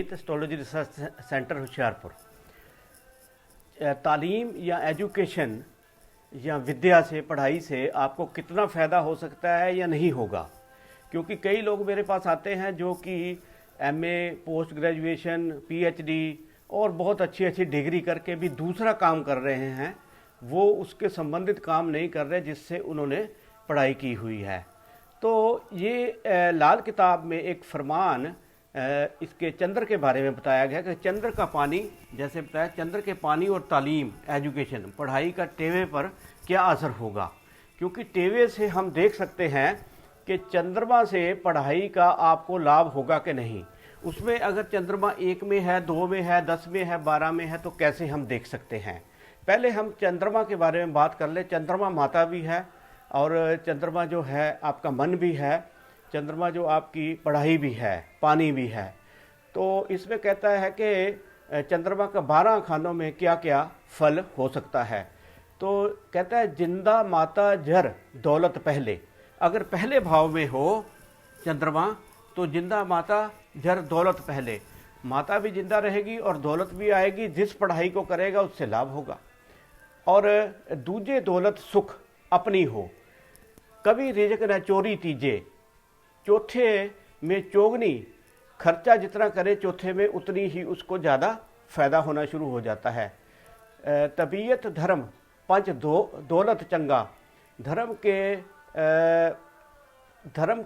Astrology research centre Hoshiarpur. तालीम या education या विद्या से, पढ़ाई से आपको कितना फ़ायदा हो सकता है या नहीं होगा, क्योंकि कई लोग मेरे पास आते हैं जो कि एमए, पोस्ट ग्रेजुएशन, पीएचडी और बहुत अच्छी अच्छी डिग्री करके भी दूसरा काम कर रहे हैं। वो उसके संबंधित काम नहीं कर रहे जिससे उन्होंने पढ़ाई की हुई है। तो ये लाल किताब में एक फरमान इसके चंद्र के बारे में बताया गया कि चंद्र का पानी, जैसे बताया, चंद्र के पानी और तालीम, एजुकेशन, पढ़ाई का टेवे पर क्या असर होगा। क्योंकि टेवे से हम देख सकते हैं कि चंद्रमा से पढ़ाई का आपको लाभ होगा कि नहीं। उसमें अगर चंद्रमा 1 में है, 2 में है, 10 में है, 12 में है, तो कैसे हम देख सकते हैं। पहले हम चंद्रमा के बारे में बात कर ले। चंद्रमा माता भी है और चंद्रमा जो है आपका मन भी है, चंद्रमा जो आपकी पढ़ाई भी है, पानी भी है। तो इसमें कहता है कि चंद्रमा का 12 खानों में क्या क्या फल हो सकता है। तो कहता है जिंदा माता जर दौलत पहले। अगर पहले भाव में हो चंद्रमा तो जिंदा माता जर दौलत पहले, माता भी जिंदा रहेगी और दौलत भी आएगी। जिस पढ़ाई को करेगा उससे लाभ होगा। और दूजे दौलत सुख अपनी हो, कभी रिजक न चोरी तीजे। चौथे में चोगनी, खर्चा जितना करे चौथे में उतनी ही उसको ज़्यादा फायदा होना शुरू हो जाता है। तबीयत धर्म पंच दौलत चंगा। धर्म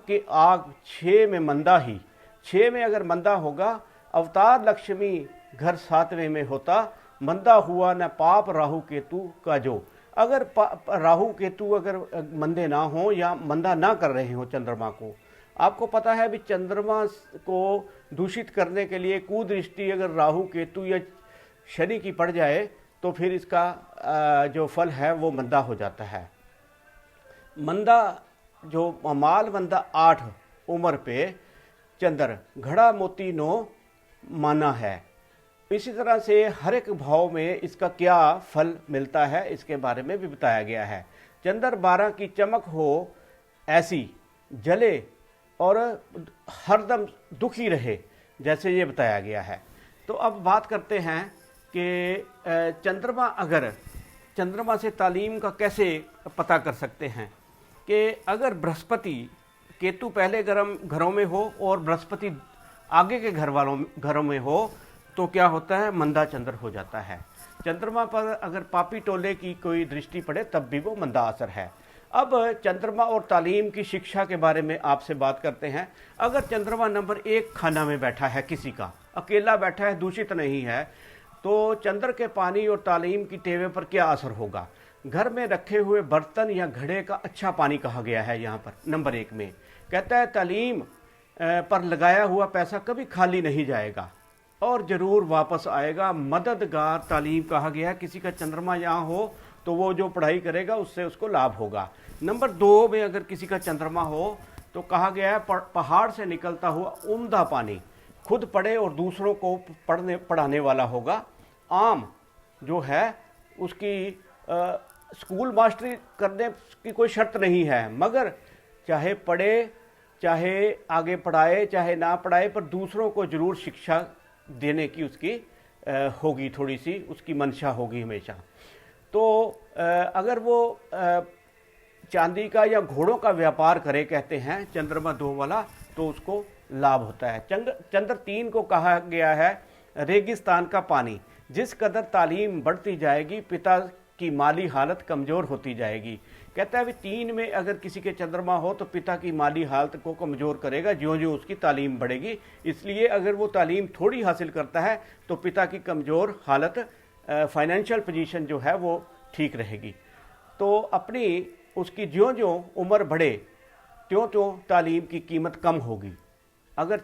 के आग 6 में मंदा ही, 6 में अगर मंदा होगा। अवतार लक्ष्मी घर 7वें में होता, मंदा हुआ न पाप राहु केतु का जो। अगर राहु केतु अगर मंदे ना हो या मंदा ना कर रहे हो चंद्रमा को, आपको पता है भी चंद्रमा को दूषित करने के लिए कुदृष्टि अगर राहु केतु या शनि की पड़ जाए तो फिर इसका जो फल है वो मंदा हो जाता है। मंदा जो माल मंदा 8 उम्र पे चंद्र घड़ा मोती 9 माना है। इसी तरह से हर एक भाव में इसका क्या फल मिलता है इसके बारे में भी बताया गया है। चंद्र 12 की चमक हो ऐसी, जले और हरदम दुखी रहे, जैसे ये बताया गया है। तो अब बात करते हैं कि चंद्रमा से तालीम का कैसे पता कर सकते हैं। कि अगर बृहस्पति केतु पहले घरों में हो और बृहस्पति आगे के घरों में हो तो क्या होता है, मंदा चंद्र हो जाता है। चंद्रमा पर अगर पापी टोले की कोई दृष्टि पड़े तब भी वो मंदा असर है। अब चंद्रमा और तालीम की शिक्षा के बारे में आपसे बात करते हैं। अगर चंद्रमा नंबर 1 खाना में बैठा है, किसी का अकेला बैठा है, दूषित नहीं है, तो चंद्र के पानी और तालीम की टेवे पर क्या असर होगा। घर में रखे हुए बर्तन या घड़े का अच्छा पानी कहा गया है यहाँ पर नंबर 1 में। कहता है तालीम पर लगाया हुआ पैसा कभी खाली नहीं जाएगा और ज़रूर वापस आएगा। मददगार तालीम कहा गया है। किसी का चंद्रमा यहाँ हो तो वो जो पढ़ाई करेगा उससे उसको लाभ होगा। नंबर 2 में अगर किसी का चंद्रमा हो तो कहा गया है पहाड़ से निकलता हुआ उम्दा पानी, खुद पढ़े और दूसरों को पढ़ाने वाला होगा। आम जो है उसकी स्कूल मास्टरी करने की कोई शर्त नहीं है, मगर चाहे पढ़े, चाहे आगे पढ़ाए, चाहे ना पढ़ाए, पर दूसरों को ज़रूर शिक्षा देने की उसकी होगी, थोड़ी सी उसकी मंशा होगी हमेशा। तो अगर वो चांदी का या घोड़ों का व्यापार करे, कहते हैं चंद्रमा 2 वाला, तो उसको लाभ होता है। चंद्र 3 को कहा गया है रेगिस्तान का पानी। जिस कदर तालीम बढ़ती जाएगी पिता की माली हालत कमज़ोर होती जाएगी। कहता है भी 3 में अगर किसी के चंद्रमा हो तो पिता की माली हालत को कमज़ोर करेगा ज्यों ज्यों उसकी तालीम बढ़ेगी। इसलिए अगर वो तालीम थोड़ी हासिल करता है तो पिता की कमज़ोर हालत, फाइनेंशियल पोजीशन जो है वो ठीक रहेगी। तो अपनी उसकी ज्यों ज्यों उम्र बढ़े त्यों त्यों तालीम की कीमत कम होगी। अगर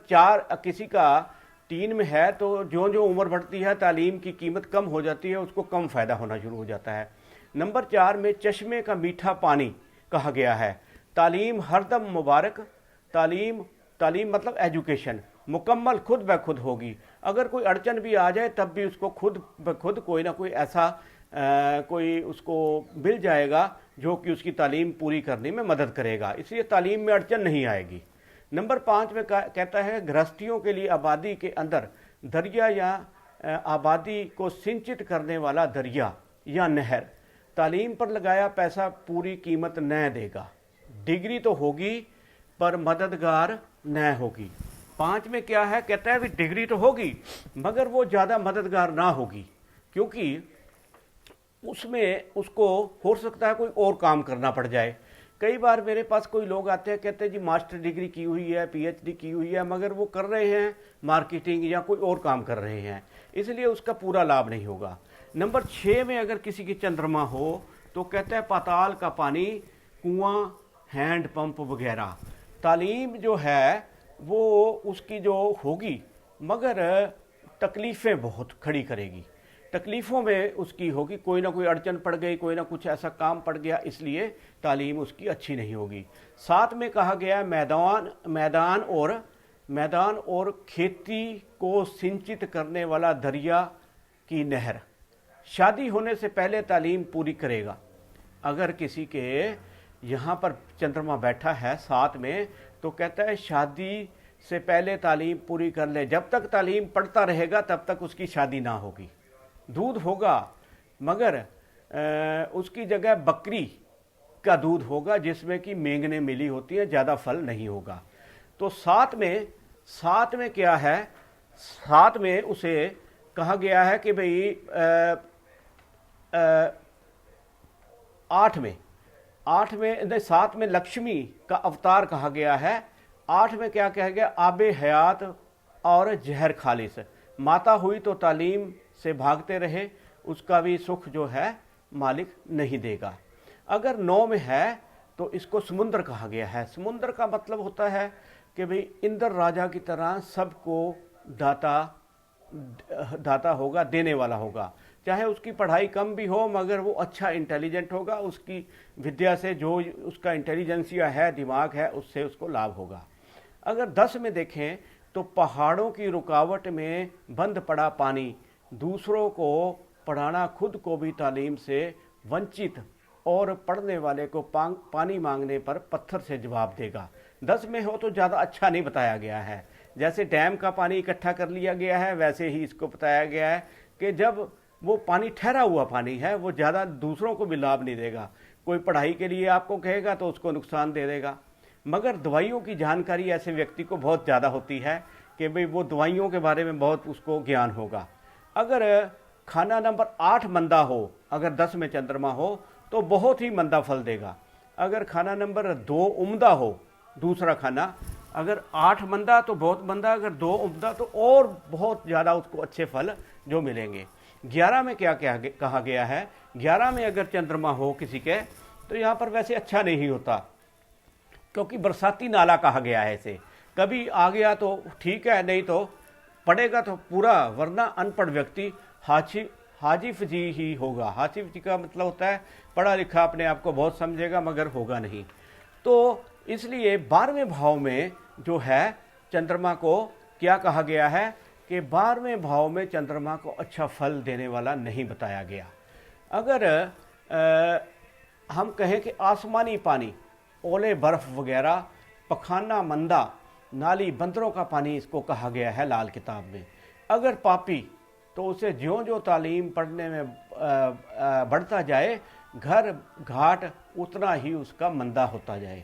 किसी का 3 में है तो ज्यों ज्यों उम्र बढ़ती है तालीम की कीमत कम हो जाती है, उसको कम फ़ायदा होना शुरू हो जाता है। नंबर 4 में चश्मे का मीठा पानी कहा गया है। तालीम हरदम मुबारक। तालीम मतलब एजुकेशन मुकम्मल खुद ब खुद होगी। अगर कोई अड़चन भी आ जाए तब भी उसको खुद ब खुद कोई ना कोई ऐसा कोई उसको मिल जाएगा जो कि उसकी तालीम पूरी करने में मदद करेगा। इसलिए तालीम में अड़चन नहीं आएगी। नंबर 5 में कहता है गृहस्थियों के लिए आबादी के अंदर दरिया या आबादी को सिंचित करने वाला दरिया या नहर। तालीम पर लगाया पैसा पूरी कीमत न देगा। डिग्री तो होगी पर मददगार न होगी। 5 में क्या है, कहता है भी डिग्री तो होगी मगर वो ज़्यादा मददगार ना होगी, क्योंकि उसमें उसको हो सकता है कोई और काम करना पड़ जाए। कई बार मेरे पास कोई लोग आते हैं, कहते हैं जी मास्टर डिग्री की हुई है, पीएचडी की हुई है, मगर वो कर रहे हैं मार्केटिंग या कोई और काम कर रहे हैं, इसलिए उसका पूरा लाभ नहीं होगा। नंबर 6 में अगर किसी की चंद्रमा हो तो कहता है पाताल का पानी, कुआं, हैंड पंप वगैरह। तालीम जो है वो उसकी जो होगी मगर तकलीफ़ें बहुत खड़ी करेगी। तकलीफ़ों में उसकी होगी, कोई ना कोई अड़चन पड़ गई, कोई ना कुछ ऐसा काम पड़ गया, इसलिए तालीम उसकी अच्छी नहीं होगी। 7 में कहा गया मैदान और खेती को सिंचित करने वाला दरिया की नहर। शादी होने से पहले तालीम पूरी करेगा। अगर किसी के यहाँ पर चंद्रमा बैठा है 7 में तो कहता है शादी से पहले तालीम पूरी कर ले। जब तक तालीम पढ़ता रहेगा तब तक उसकी शादी ना होगी। दूध होगा मगर उसकी जगह बकरी का दूध होगा जिसमें कि मेंगने मिली होती है, ज़्यादा फल नहीं होगा। तो 7 में क्या है, 7 में उसे कहा गया है कि भाई 7 में लक्ष्मी का अवतार कहा गया है। 8 में क्या कहा गया, आबे हयात और जहर खालिस। माता हुई तो तालीम से भागते रहे, उसका भी सुख जो है मालिक नहीं देगा। अगर 9 में है तो इसको समुद्र कहा गया है। समुद्र का मतलब होता है कि भाई इंद्र राजा की तरह सबको दाता होगा, देने वाला होगा। चाहे उसकी पढ़ाई कम भी हो मगर वो अच्छा इंटेलिजेंट होगा, उसकी विद्या से जो उसका इंटेलिजेंसिया है, दिमाग है, उससे उसको लाभ होगा। अगर 10 में देखें तो पहाड़ों की रुकावट में बंद पड़ा पानी, दूसरों को पढ़ाना, खुद को भी तालीम से वंचित, और पढ़ने वाले को पानी मांगने पर पत्थर से जवाब देगा। 10 में हो तो ज़्यादा अच्छा नहीं बताया गया है। जैसे डैम का पानी इकट्ठा कर लिया गया है वैसे ही इसको बताया गया है कि जब वो पानी ठहरा हुआ पानी है वो ज़्यादा दूसरों को भी लाभ नहीं देगा। कोई पढ़ाई के लिए आपको कहेगा तो उसको नुकसान दे देगा। मगर दवाइयों की जानकारी ऐसे व्यक्ति को बहुत ज़्यादा होती है कि भाई वो दवाइयों के बारे में बहुत उसको ज्ञान होगा। अगर खाना नंबर 8 मंदा हो, अगर 10 में चंद्रमा हो तो बहुत ही मंदा फल देगा। अगर खाना नंबर 2 उम्दा हो, दूसरा खाना, अगर 8 मंदा तो बहुत मंदा, अगर 2 उम्दा तो और बहुत ज़्यादा उसको अच्छे फल जो मिलेंगे। 11 में क्या कहा गया है, 11 में अगर चंद्रमा हो किसी के तो यहाँ पर वैसे अच्छा नहीं होता, क्योंकि बरसाती नाला कहा गया है इसे। कभी आ गया तो ठीक है, नहीं तो पड़ेगा तो पूरा, वरना अनपढ़ व्यक्ति हाजिफ जी ही होगा। हाजिफ जी का मतलब होता है पढ़ा लिखा, अपने आप को बहुत समझेगा मगर होगा नहीं। तो इसलिए 12वें भाव में जो है चंद्रमा को क्या कहा गया है कि 12वें भाव में चंद्रमा को अच्छा फल देने वाला नहीं बताया गया। अगर हम कहें कि आसमानी पानी, ओले बर्फ वगैरह, पखाना मंदा, नाली बंदरों का पानी इसको कहा गया है लाल किताब में। अगर पापी तो उसे ज्यों ज्यों तालीम पढ़ने में बढ़ता जाए, घर घाट उतना ही उसका मंदा होता जाए।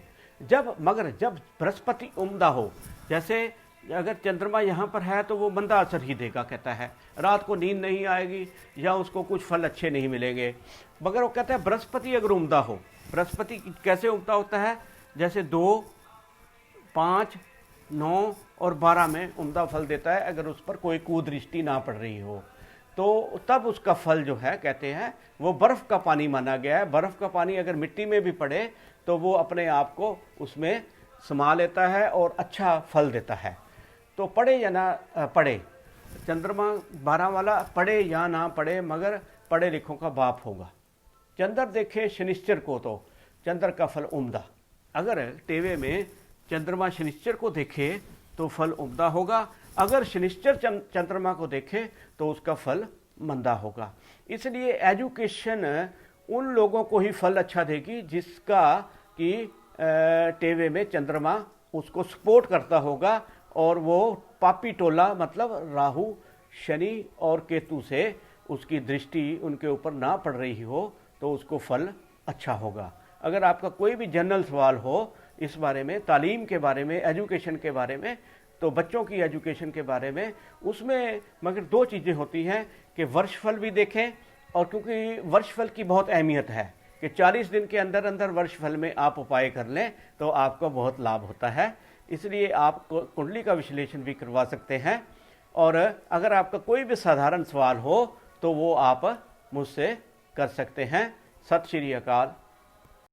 मगर जब बृहस्पति उम्दा हो, जैसे अगर चंद्रमा यहाँ पर है तो वो मंदा असर ही देगा, कहता है रात को नींद नहीं आएगी या उसको कुछ फल अच्छे नहीं मिलेंगे। मगर वो कहता है बृहस्पति अगर उम्दा हो, बृहस्पति कैसे उम्दा होता है, जैसे 2, 5, 9 और 12 में उम्दा फल देता है। अगर उस पर कोई कुदृष्टि ना पड़ रही हो तो तब उसका फल जो है कहते हैं वो बर्फ़ का पानी माना गया है। बर्फ़ का पानी अगर मिट्टी में भी पड़े तो वो अपने आप को उसमें समा लेता है और अच्छा फल देता है। तो पढ़े या ना पढ़े, चंद्रमा 12 वाला पढ़े या ना पढ़े मगर पढ़े लिखों का बाप होगा। चंद्र देखे शनिश्चर को तो चंद्र का फल उम्दा। अगर टेवे में चंद्रमा शनिश्चर को देखे तो फल उम्दा होगा, अगर शनिश्चर चंद्रमा को देखे तो उसका फल मंदा होगा। इसलिए एजुकेशन उन लोगों को ही फल अच्छा देगी जिसका कि टेवे में चंद्रमा उसको सपोर्ट करता होगा और वो पापी टोला मतलब राहु, शनि और केतु से उसकी दृष्टि उनके ऊपर ना पड़ रही हो तो उसको फल अच्छा होगा। अगर आपका कोई भी जनरल सवाल हो इस बारे में, तालीम के बारे में, एजुकेशन के बारे में, तो बच्चों की एजुकेशन के बारे में, उसमें मगर दो चीज़ें होती हैं कि वर्षफल भी देखें, और क्योंकि वर्षफल की बहुत अहमियत है कि 40 दिन के अंदर अंदर वर्षफल में आप उपाय कर लें तो आपको बहुत लाभ होता है। इसलिए आप कुंडली का विश्लेषण भी करवा सकते हैं। और अगर आपका कोई भी साधारण सवाल हो तो वो आप मुझसे कर सकते हैं। सत श्री अकाल।